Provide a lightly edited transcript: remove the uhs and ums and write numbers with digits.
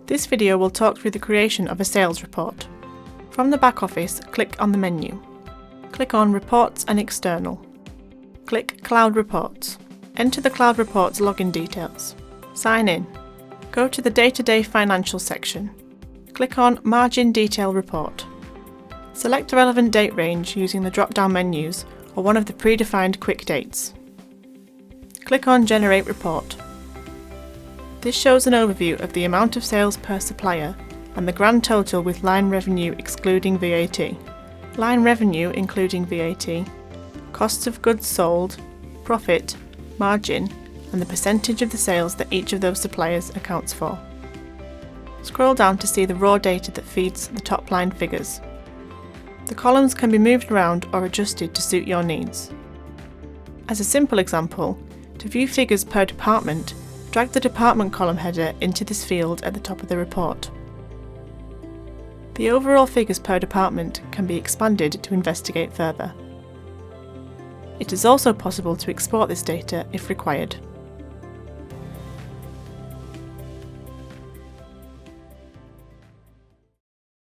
This video will talk through the creation of a sales report. From the back office, click on the menu. Click on Reports and External. Click Cloud Reports. Enter the Cloud Reports login details. Sign in. Go to the Day-to-Day Financial section. Click on Margin Detail Report. Select a relevant date range using the drop-down menus or one of the predefined quick dates. Click on Generate Report. This shows an overview of the amount of sales per supplier and the grand total with line revenue excluding VAT, line revenue including VAT, costs of goods sold, profit, margin, and the percentage of the sales that each of those suppliers accounts for. Scroll down to see the raw data that feeds the top line figures. The columns can be moved around or adjusted to suit your needs. As a simple example, to view figures per department, drag the department column header into this field at the top of the report. The overall figures per department can be expanded to investigate further. It is also possible to export this data if required.